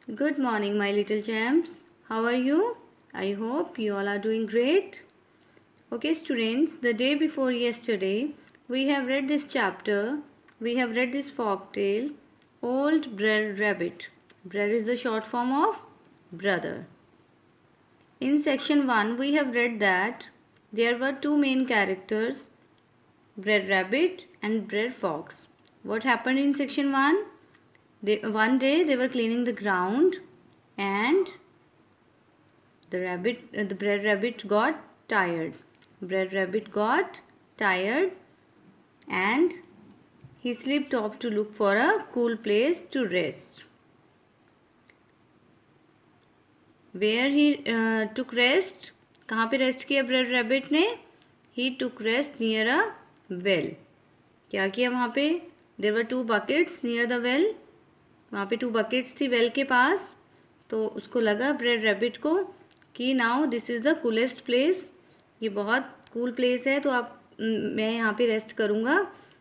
Good morning, my little champs. How are you? I hope you all are doing great. Okay, students, the day before yesterday, we have read this chapter. We have read this folk tale, Old Brer Rabbit. Brer is the short form of brother. In section 1, we have read that there were two main characters, Brer Rabbit and Brer Fox. What happened in section 1? One day they were cleaning the ground and the Brer Rabbit got tired. Brer Rabbit got tired and he slipped off to look for a cool place to rest. Where he took rest? कहाँ पे rest किया Brer Rabbit ने? He took rest near a well. क्या किया वहाँ पे? There were two buckets near the well. वहाँ पे 2 buckets थी वेल के पास. तो उसको लगा ब्रेड रैबिट को कि now this is the coolest place, ये बहुत कूल प्लेस है, तो मैं यहाँ पे रेस्ट करूँगा.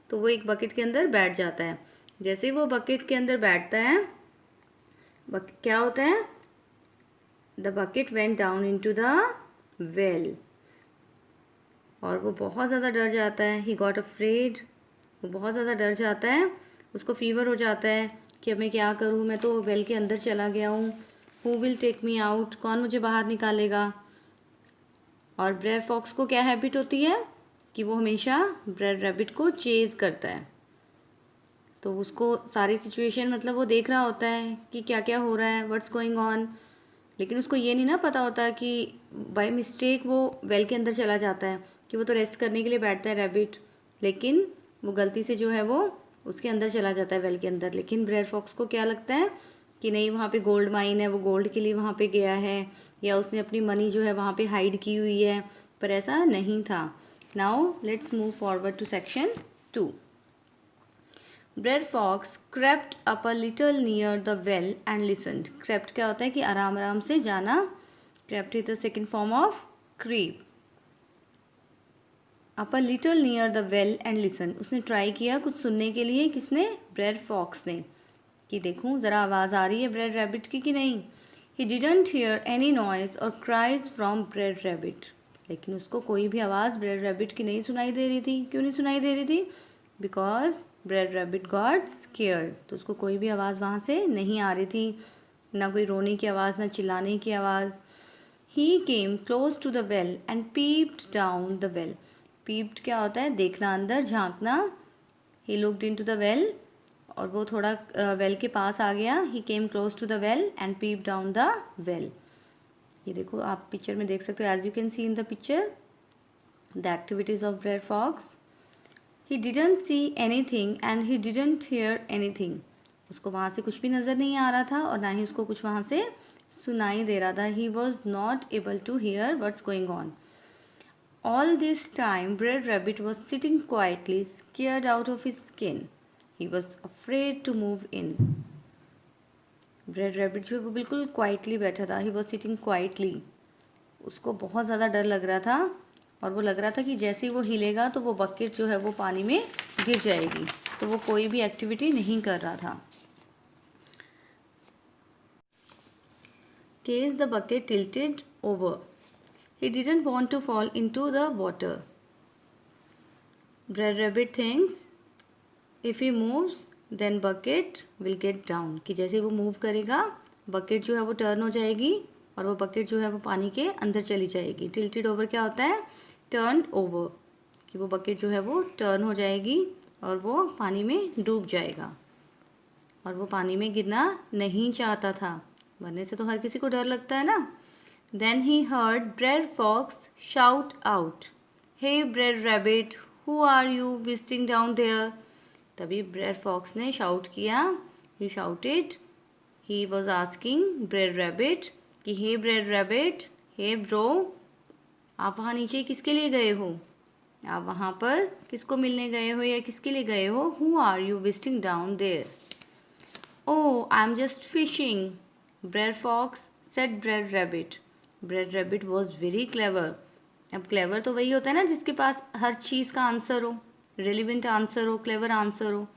तो वो एक बकेट के अंदर बैठ जाता है. जैसे ही वो बकेट के अंदर बैठता है, क्या होता है? The bucket went down into the well. और वो बहुत ज़्यादा डर जाता है. He got afraid. वो बहुत ज़्यादा डर जाता है. उसको फीवर हो जाता है कि अब मैं क्या करूँ, मैं तो वेल के अंदर चला गया हूँ. Who will take me out? कौन मुझे बाहर निकालेगा? और ब्रेड फॉक्स को क्या हैबिट होती है कि वो हमेशा ब्रेड रैबिट को चेज करता है. तो उसको सारी सिचुएशन मतलब वो देख रहा होता है कि क्या क्या हो रहा है, व्हाट्स गोइंग ऑन. लेकिन उसको ये नहीं ना पता होता कि बाय मिस्टेक वो वेल के अंदर चला जाता है, कि वो तो रेस्ट करने के लिए बैठता है रैबिट, लेकिन वो गलती से जो है वो उसके अंदर चला जाता है वेल के अंदर. लेकिन ब्रेड फॉक्स को क्या लगता है कि नहीं, वहाँ पे गोल्ड माइन है, वो गोल्ड के लिए वहाँ पे गया है, या उसने अपनी मनी जो है वहाँ पे हाइड की हुई है. पर ऐसा नहीं था. Now let's move forward to section 2. Brer Fox crept up a little near the well and listened. Crept क्या होता है कि आराम आराम से जाना. Crept is the second form of creep. Up a little near the well and listen. उसने try किया कुछ सुनने के लिए. किसने? ब्रेड फॉक्स ने. कि देखूं ज़रा आवाज़ आ रही है ब्रेड रैबिट की कि नहीं. He didn't here any noise और क्राइज फ्रॉम ब्रेड रैबिट. लेकिन उसको कोई भी आवाज़ ब्रेड रैबिट की नहीं सुनाई दे रही थी. क्यों नहीं सुनाई दे रही थी? Because bread rabbit got scared. तो उसको कोई भी आवाज़ वहाँ से नहीं आ रही थी. ना कोई रोने की आवाज़, ना चिल्लाने की आवाज़. He came close to the well and peeped down the well. Peeped क्या होता है? देखना, अंदर झांकना. He looked into the well. और वो थोड़ा वेल के पास आ गया. He came close to the well and peep down the well. ये देखो, आप पिक्चर में देख सकते हो. As you can see in the picture the activities of Brer fox. He didn't see anything and he didn't hear anything. उसको वहाँ से कुछ भी नज़र नहीं आ रहा था और ना ही उसको कुछ वहाँ से सुनाई दे रहा था. He was not able to hear what's going on. All this time, Brer Rabbit was sitting quietly, scared out of his skin. He was afraid to move in. Brer Rabbit जो है वो बिल्कुल quietly बैठा था. He was sitting quietly. उसको बहुत ज़्यादा डर लग रहा था और वो लग रहा था कि जैसे ही वो हिलेगा तो वो बकेट जो है वो पानी में गिर जाएगी. तो वो कोई भी एक्टिविटी नहीं कर रहा था. Case the bucket tilted over. He didn't want to fall into the water. Brer Rabbit thinks if he moves then bucket will get down. कि जैसे वो मूव करेगा बकेट जो है वो टर्न हो जाएगी और वो बकेट जो है वो पानी के अंदर चली जाएगी. टिल्टेड ओवर क्या होता है? Turn over. कि वो बकेट जो है वो टर्न हो जाएगी और वो पानी में डूब जाएगा. और वो पानी में गिरना नहीं चाहता था. मरने से तो हर किसी को डर लगता है ना. Then he heard Brer Fox shout out, "Hey Brer Rabbit, who are you visiting down there?" तभी Brer Fox ने shout किया. He shouted. He was asking Brer Rabbit कि hey Brer Rabbit, hey bro, आप वहाँ नीचे किसके लिए गए हो? आप वहाँ पर किसको मिलने गए हो या किसके लिए गए हो? Who are you visiting down there? Oh, I'm just fishing, Brer Fox said Brer Rabbit. Bread rabbit was very clever. अब क्लेवर तो वही होता है ना जिसके पास हर चीज़ का आंसर हो, रेलिवेंट आंसर हो, क्लेवर आंसर हो.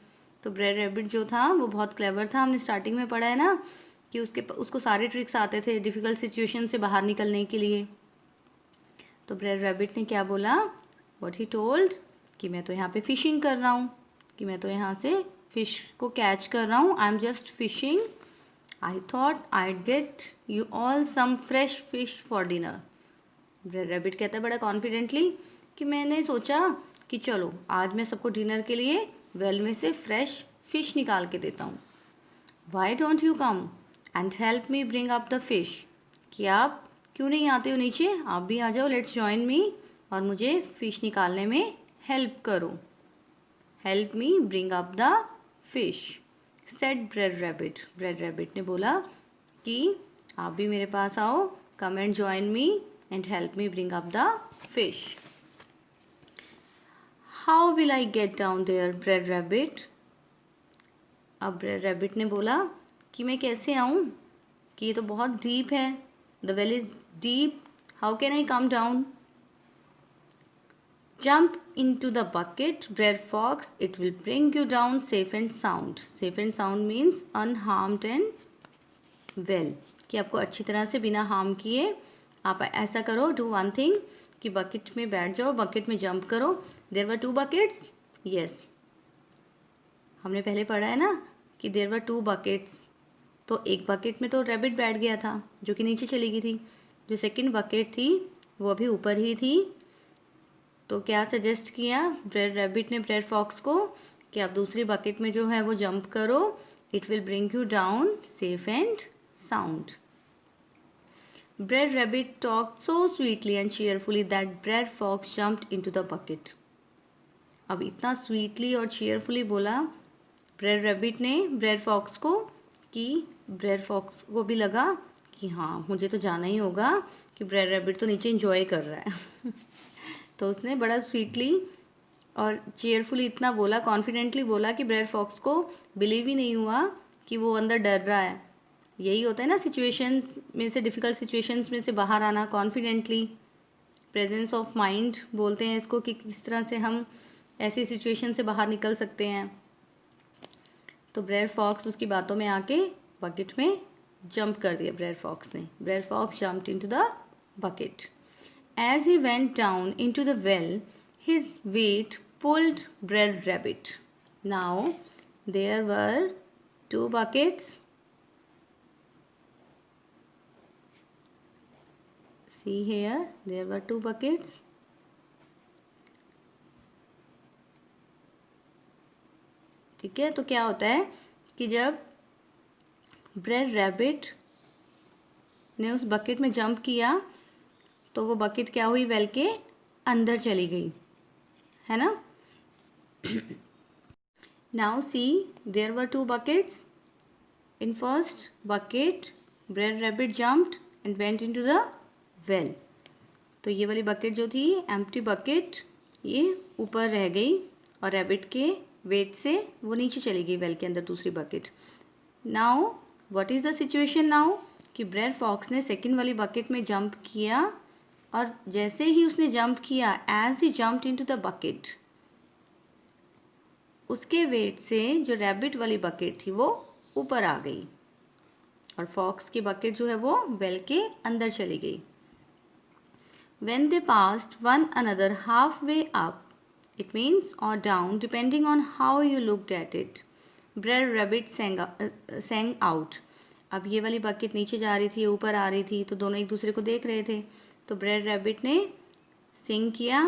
तो ब्रेड रैबिट जो था वो बहुत क्लेवर था. हमने स्टार्टिंग में पढ़ा है ना कि उसको सारे ट्रिक्स आते थे डिफ़िकल्ट सिचुएशन से बाहर निकलने के लिए। तो ब्रेड रैबिट ने क्या बोला, व्हाट ही टोल्ड, कि मैं तो यहाँ पे फिशिंग कर रहा हूँ, कि मैं तो यहाँ से फ़िश को कैच कर रहा हूँ, I am just fishing, I thought I'd get you all some fresh fish for dinner. Brer Rabbit कहता है बड़ा कॉन्फिडेंटली कि मैंने सोचा कि चलो आज मैं सबको डिनर के लिए वेल में से फ्रेश फिश निकाल के देता हूँ। Why don't you come and help me bring up the fish, कि आप क्यों नहीं आते हो नीचे, आप भी आ जाओ, लेट्स जॉइन मी, और मुझे फ़िश निकालने में हेल्प करो। Help me bring up the fish said Brer Rabbit. Brer Rabbit ने बोला कि आप भी मेरे पास आओ, come and join me and help me bring up the fish. How will I get down there Brer Rabbit. अब ब्रेड रैबिट ने बोला कि मैं कैसे आऊँ, कि ये तो बहुत डीप है, the well is deep, how can I come down. Jump into the bucket, Brer Fox, it will bring you down safe and sound. Safe and sound means unharmed and well. कि आपको अच्छी तरह से बिना harm किए आप ऐसा करो, डू वन थिंग, कि बकेट में बैठ जाओ, बकेट में जंप करो। देयर वर 2 buckets, यस, हमने पहले पढ़ा है ना कि देयर वर 2 buckets। तो एक बकेट में तो रैबिट बैठ गया था जो कि नीचे चली गई थी, जो सेकंड बकेट थी वो अभी ऊपर ही थी। तो क्या सजेस्ट किया ब्रेड रैबिट ने ब्रेड फॉक्स को, कि आप दूसरी बकेट में जो है वो जंप करो, it will bring you down safe and sound. Brer Rabbit talked so sweetly and cheerfully that Brer Fox jumped into the bucket. अब इतना स्वीटली और चीयरफुली बोला ब्रेड रैबिट ने ब्रेड फॉक्स को, कि ब्रेड फॉक्स को भी लगा कि हाँ मुझे तो जाना ही होगा, कि ब्रेड रैबिट तो नीचे एंजॉय कर रहा है। तो उसने बड़ा स्वीटली और चीयरफुली इतना बोला, कॉन्फिडेंटली बोला कि ब्रेड फॉक्स को बिलीव ही नहीं हुआ कि वो अंदर डर रहा है। यही होता है ना सिचुएशंस में से, डिफ़िकल्ट सिचुएशंस में से बाहर आना कॉन्फिडेंटली, प्रेजेंस ऑफ माइंड बोलते हैं इसको, कि किस तरह से हम ऐसी सिचुएशन से बाहर निकल सकते हैं। तो ब्रेड फॉक्स उसकी बातों में आके बकेट में जंप कर दिया ब्रेड फॉक्स ने। Brer Fox jumped into the bucket. As he went down into the well, his weight pulled Brer Rabbit. Now, there were 2 buckets. See here, there were 2 buckets. ठीक है, तो क्या होता है कि जब ब्रेड रैबिट ने उस बकेट में जंप किया तो वो बकेट क्या हुई, वेल के अंदर चली गई, है ना। Now see there were 2 buckets. In first bucket Brer Rabbit jumped and went into the well. तो ये वाली बकेट जो थी एम्प्टी बकेट, ये ऊपर रह गई और रैबिट के वेट से वो नीचे चली गई वेल के अंदर दूसरी bucket. Now what is the situation now, कि ब्रेड फॉक्स ने सेकंड वाली बकेट में जंप किया, और जैसे ही उसने जंप किया, as he jumped into the bucket, उसके वेट से जो रैबिट वाली बकेट थी वो ऊपर आ गई और फॉक्स की बकेट जो है वो वेल के अंदर चली गई। When they passed one another halfway up, it means or down depending on how you looked at it, Brer Rabbit sang out. अब ये वाली बकेट नीचे जा रही थी, ऊपर आ रही थी, तो दोनों एक दूसरे को देख रहे थे। तो ब्रेड रैबिट ने सिंग किया,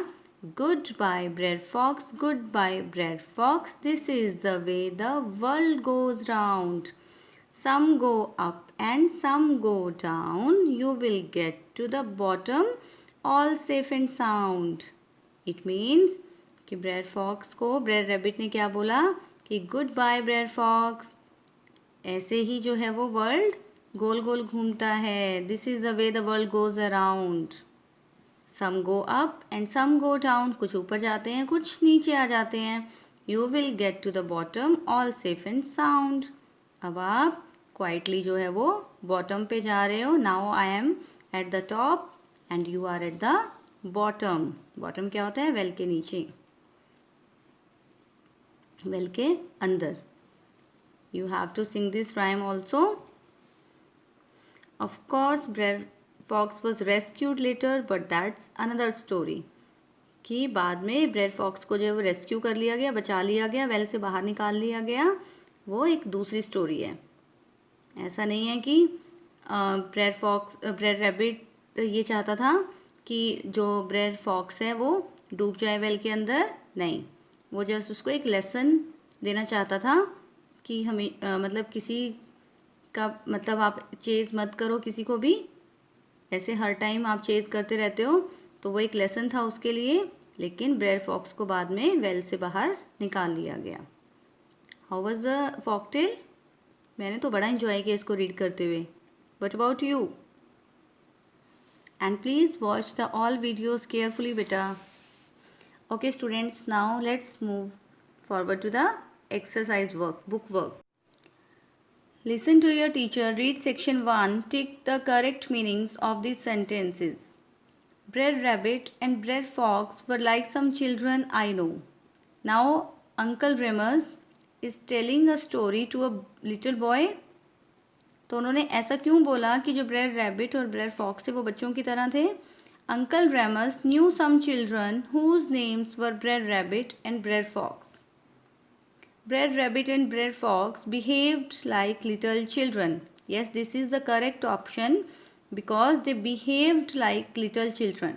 goodbye Brer Fox, goodbye Brer Fox, this is the way the world goes round, some go up and some go down, you will get to the bottom all safe and sound. It means कि Brer Fox को Brer Rabbit ने क्या बोला कि good bye Brer fox, ऐसे ही जो है वो वर्ल्ड गोल गोल घूमता है, this is the way the world goes around, some go up and some go down, कुछ ऊपर जाते हैं कुछ नीचे आ जाते हैं, you will get to the bottom all safe and sound. अब आप क्वाइटली जो है वो बॉटम पे जा रहे हो, now I am at the top and you are at the bottom. Bottom क्या होता है, वेल के नीचे, वेल के अंदर। You have to sing this rhyme also. Of course Brer Fox was rescued later, but that's another story. कि बाद में ब्रेड फॉक्स को जो रेस्क्यू कर लिया गया, बचा लिया गया, वेल से बाहर निकाल लिया गया, वो एक दूसरी स्टोरी है। ऐसा नहीं है कि ब्रेड रैबिट ये चाहता था कि जो ब्रेड फॉक्स है वो डूब जाए वेल के अंदर, नहीं, वो जस्ट उसको एक लेसन देना चाहता था कि हमें मतलब किसी का मतलब आप चेज़ मत करो किसी को भी, ऐसे हर टाइम आप चेज़ करते रहते हो, तो वो एक लेसन था उसके लिए। लेकिन ब्रेड फॉक्स को बाद में वेल से बाहर निकाल लिया गया। How was the fox tale? मैंने तो बड़ा इंजॉय किया इसको रीड करते हुए। What about you? And please watch the all videos carefully बेटा। Okay students, now let's move forward to the exercise work, book work. Listen to your teacher, read section 1, tick the correct meanings of these sentences. Brer Rabbit and Brer Fox were like some children I know. Now Uncle Remus is telling a story to a little boy. तो उन्होंने ऐसा क्यों बोला कि जो bread rabbit और bread fox थे वो बच्चों की तरह थे? Uncle Remus knew some children whose names were Brer Rabbit and Brer Fox. Brer Rabbit and Brer Fox behaved like little children. Yes, this is the correct option because they behaved like little children.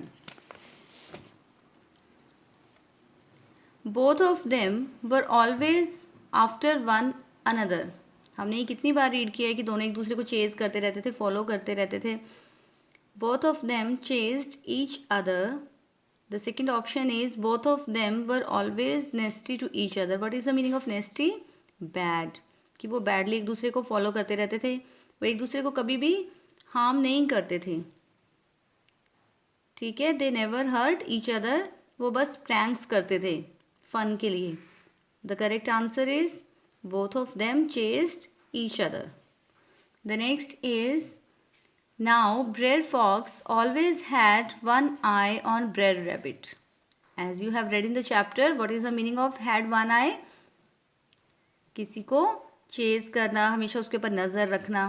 Both of them were always after one another. हमने ये कितनी बार read किया है कि दोनों एक दूसरे को चेज करते रहते थे, फॉलो करते रहते थे. Both of them chased each other. The second option is both of them were always nasty to each other. What is the meaning of nasty? Bad. कि वो badly एक दूसरे को फॉलो करते रहते थे, वो एक दूसरे को कभी भी हार्म नहीं करते थे. ठीक है, they never hurt each other. वो बस प्रैंक्स करते थे फन के लिए. The correct answer is both of them chased each other. The next is now Brer Fox always had one eye on Brer Rabbit. As you have read in the chapter, what is the meaning of had one eye? किसी को chase करना, हमेशा उसके ऊपर नज़र रखना.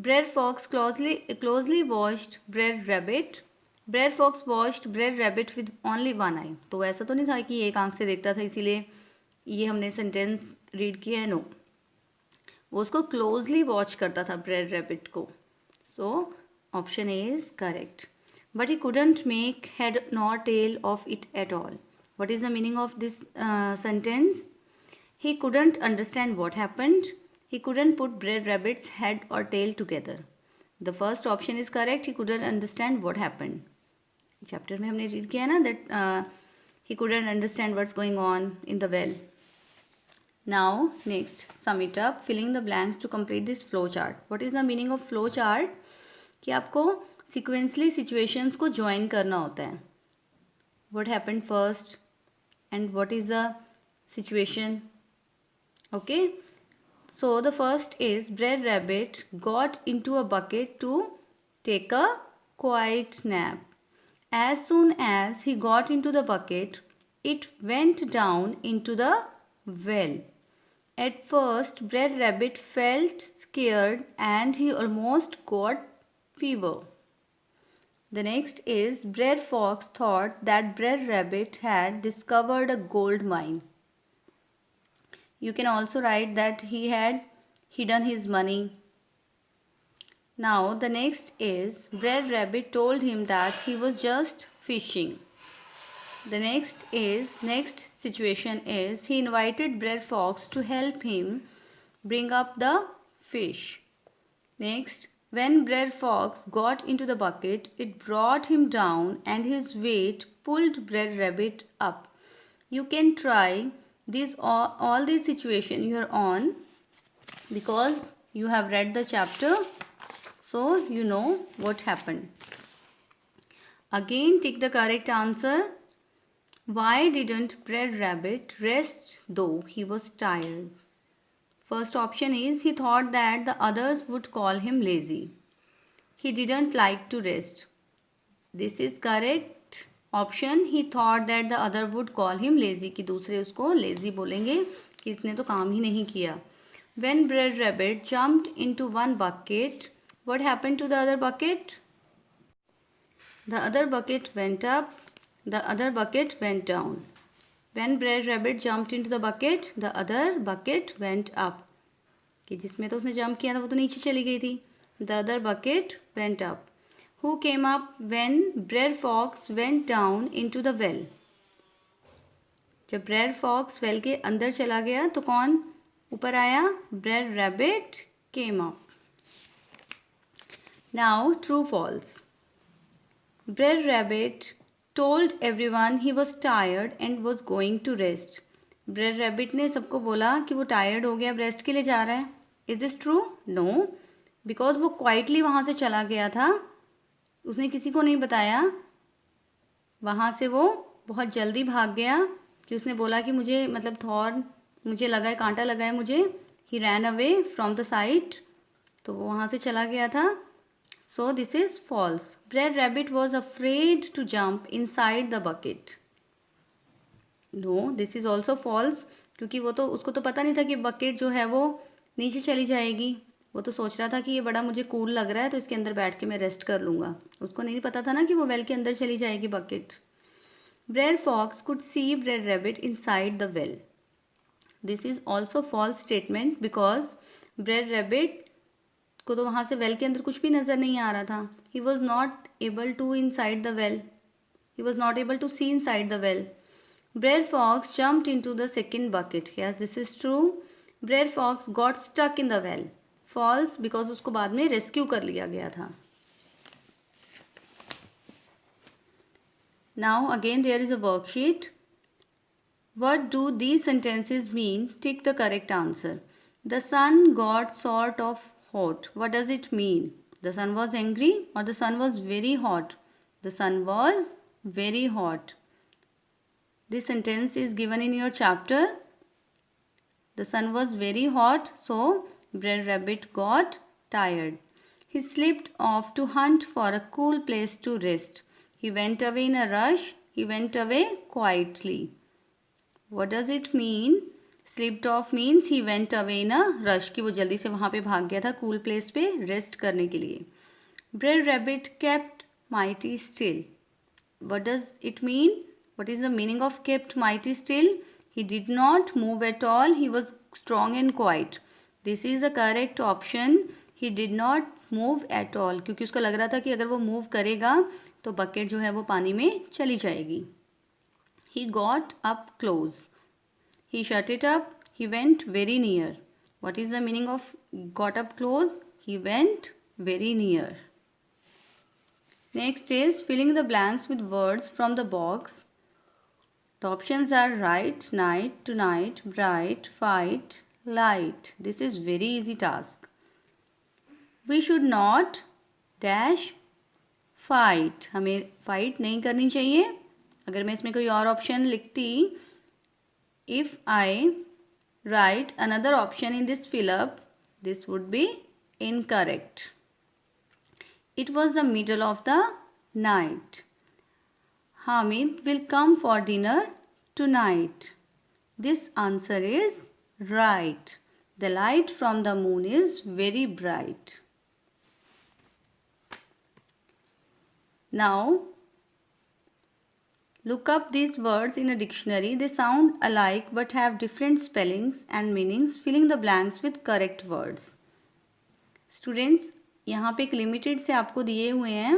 Brer Fox closely watched Brer Rabbit. Brer Fox watched Brer Rabbit with only one eye. तो ऐसा तो नहीं था कि एक आंख से देखता था इसीलिए ये हमने सेंटेंस रीड किया है. नो, वो उसको क्लोजली वॉच करता था Brer Rabbit को. So option A is correct. But he couldn't make head nor tail of it at all. What is the meaning of this sentence? He couldn't understand what happened. He couldn't put Brer Rabbit's head or tail together. The first option is correct. He couldn't understand what happened. Chapter में हमने read किया ना that he couldn't understand what's going on in the well. Now next, sum it up, filling the blanks to complete this flow chart. What is the meaning of flow chart? कि आपको sequentially situations को join करना होता है. What happened first and what is the situation? Okay. So the first is Brer Rabbit got into a bucket to take a quiet nap. As soon as he got into the bucket, it went down into the well. At first, Brer Rabbit felt scared and he almost got fever. The next is Brer Fox thought that Brer Rabbit had discovered a gold mine. You can also write that he had hidden his money. Now the next is Brer Rabbit told him that he was just fishing. The next situation is he invited Brer Fox to help him bring up the fish. Next, when Brer Fox got into the bucket, it brought him down and his weight pulled Brer Rabbit up. You can try all these situations here on because you have read the chapter, so you know what happened. Again, tick the correct answer. Why didn't Brer Rabbit rest though he was tired? First option is he thought that the others would call him lazy. He didn't like to rest. This is correct option. He thought that the other would call him lazy, कि दूसरे उसको lazy बोलेंगे कि इसने तो काम ही नहीं किया. When Brer Rabbit jumped into one bucket, What happened to the other bucket? The other bucket went up. The other bucket went down. When Brer Rabbit jumped into the bucket, the other bucket went up. कि जिसमें तो उसने jump किया था वो तो नीचे चली गई थी. The other bucket went up. Who came up when Brer Fox went down into the well? जब Brer Fox well के अंदर चला गया तो कौन ऊपर आया? Brer Rabbit came up. Now true false. Brer Rabbit told everyone he was tired and was going to rest. Brer Rabbit ने सबको बोला कि वो टायर्ड हो गया, अब रेस्ट के लिए जा रहा है. Is this true? No, because वो क्वाइटली वहाँ से चला गया था, उसने किसी को नहीं बताया. वहाँ से वो बहुत जल्दी भाग गया कि उसने बोला कि मुझे मतलब थॉर्न मुझे लगा है, कांटा लगा है मुझे. He ran away from the sight. तो वो वहाँ से चला गया था. So this is false. Brer Rabbit was afraid to jump inside the bucket. No, this is also false. क्योंकि वो तो उसको तो पता नहीं था कि बकेट जो है वो नीचे चली जाएगी. वो तो सोच रहा था कि ये बड़ा मुझे कूल लग रहा है तो इसके अंदर बैठ के मैं रेस्ट कर लूँगा. उसको नहीं पता था ना कि वो वेल के अंदर चली जाएगी bucket. Brer Fox could see Brer Rabbit inside the well. This is also false statement because Brer Rabbit को तो वहाँ से वेल के अंदर कुछ भी नज़र नहीं आ रहा था. He was not able to inside the well. He was not able to see inside the well. Brer Fox jumped into the second bucket. Yes, this is true. Brer Fox got stuck in the well. False because उसको बाद में rescue कर लिया गया था. Now again there is a worksheet. What do these sentences mean? Tick the correct answer. The sun got sort of hot. What does it mean? The sun was angry or the sun was very hot? The sun was very hot. This sentence is given in your chapter. The sun was very hot, so Brer Rabbit got tired. He slipped off to hunt for a cool place to rest. He went away in a rush. He went away quietly. What does it mean? Slipped off means he went away in a rush, कि वो जल्दी से वहाँ पे भाग गया था cool place पे रेस्ट करने के लिए. Brer Rabbit kept mighty still. What does it mean? What is the meaning of kept mighty still? He did not move at all. He was strong and quiet. This is the correct option. He did not move at all. क्योंकि उसको लग रहा था कि अगर वो move करेगा तो बकेट जो है वो पानी में चली जाएगी. He got up close. He shut it up. He went very near. What is the meaning of got up close? He went very near. Next is filling the blanks with words from the box. The options are right, night, tonight, bright, fight, light. This is very easy task. We should not dash fight. हमें fight नहीं करनी चाहिए. अगर मैं इसमें कोई और option लिखती, if I write another option in this fill up, this would be incorrect. It was the middle of the night. Hamid will come for dinner tonight. This answer is right. The light from the moon is very bright. Now look up these words in a dictionary. They sound alike but have different spellings and meanings. Filling the blanks with correct words. Students, यहाँ पे एक limited से आपको दिए हुए हैं,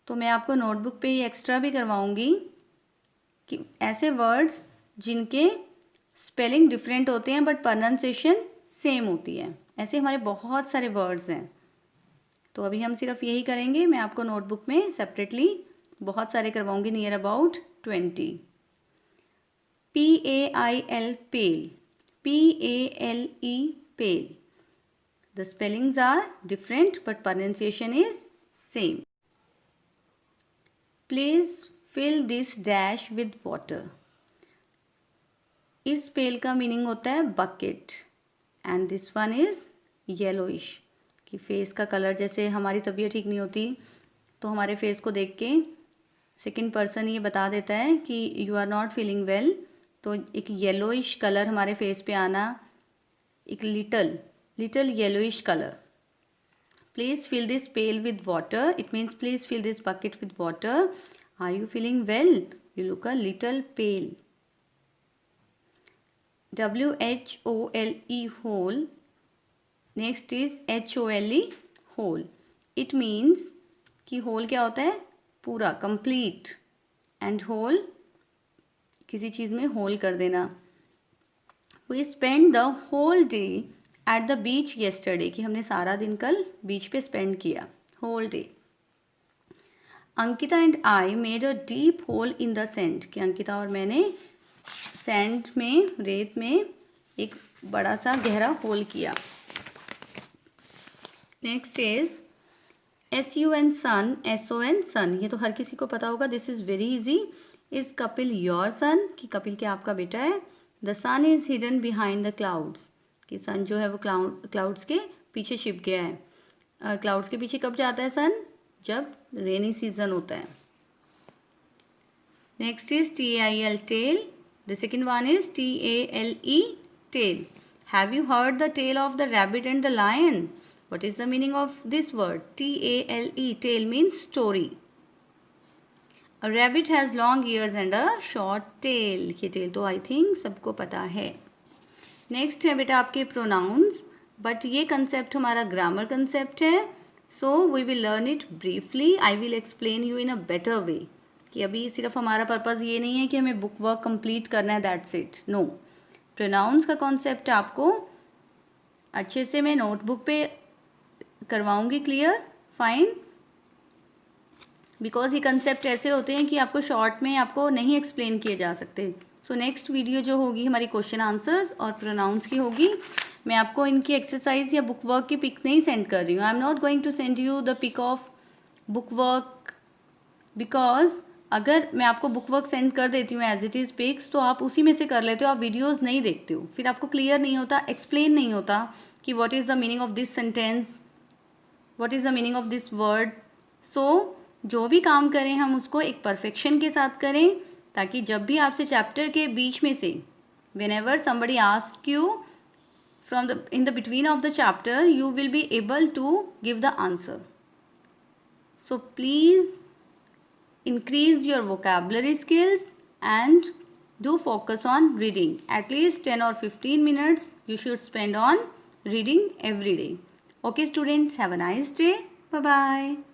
तो मैं आपको नोटबुक पे ये एक्स्ट्रा भी करवाऊँगी कि ऐसे वर्ड्स जिनके स्पेलिंग डिफरेंट होते हैं बट प्रोनाउंसिएशन सेम होती है. ऐसे हमारे बहुत सारे वर्ड्स हैं, तो अभी हम सिर्फ यही करेंगे. मैं आपको नोटबुक में सेपरेटली बहुत सारे करवाऊंगी, near about 20. PAIL pail, PALE pale. The spellings are different but pronunciation is same. Please fill this dash with water. इस पेल का मीनिंग होता है bucket and this one is yellowish. कि फेस का कलर, जैसे हमारी तबीयत ठीक नहीं होती तो हमारे फेस को देख के सेकंड पर्सन ये बता देता है कि you are not feeling well, तो एक येलोइश कलर हमारे फेस पे आना, एक little yellowish colour. Please fill this pail with water. It means please fill this bucket with water. Are you feeling well? You look a little pale. WHOLE, whole. Next is HOLE, whole. It means कि whole क्या होता है? पूरा, complete. And whole, किसी चीज़ में whole कर देना. We spent the whole day at the beach yesterday. कि हमने सारा दिन कल बीच पे spend किया. Whole day. Ankita and I made a deep hole in the sand. कि अंकिता और मैंने सैंड में, रेत में एक बड़ा सा गहरा होल किया. Next is SUN sun, SON son. ये तो हर किसी को पता होगा. This is very easy. Is Kapil your son? कि कपिल क्या आपका बेटा है. The sun is hidden behind the clouds. कि सन जो है वो क्लाउड्स के पीछे छिप गया है. क्लाउड्स के पीछे कब जाता है सन? जब रेनी सीजन होता है. Next is TAIL, tail. The second one is TALE, tail. Have you heard the tale of the rabbit and the lion? What is the meaning of this word? TALE, tail means story. A rabbit has long ears and a short tail. ये tail तो I think सबको पता है. Next है बेटा आपके pronouns. But ये concept हमारा grammar concept है. So we will learn it briefly. I will explain you in a better way. कि अभी सिर्फ हमारा पर्पज़ ये नहीं है कि हमें बुक वर्क कंप्लीट करना है, दैट्स इट. नो, प्रोनाउंस का कॉन्सेप्ट आपको अच्छे से मैं नोटबुक पे करवाऊंगी क्लियर, फाइन. बिकॉज ये कंसेप्ट ऐसे होते हैं कि आपको शॉर्ट में आपको नहीं एक्सप्लेन किए जा सकते. सो नेक्स्ट वीडियो जो होगी हमारी क्वेश्चन आंसर्स और प्रोनाउंस की होगी. मैं आपको इनकी एक्सरसाइज या बुक वर्क की पिक नहीं सेंड कर रही हूँ. I am not going to send you the pic of book work, because अगर मैं आपको बुक वर्क सेंड कर देती हूँ एज इट इज़ पिक्स, तो आप उसी में से कर लेते हो, आप वीडियोस नहीं देखते हो, फिर आपको क्लियर नहीं होता, एक्सप्लेन नहीं होता कि what is the meaning of this sentence, what is the meaning of this word. So जो भी काम करें हम उसको एक परफेक्शन के साथ करें, ताकि जब भी आपसे चैप्टर के बीच में से whenever somebody ask you from the in the between of the chapter, you will be able to give the answer. So please increase your vocabulary skills and do focus on reading. At least 10 or 15 minutes you should spend on reading every day. Okay students, have a nice day. Bye bye.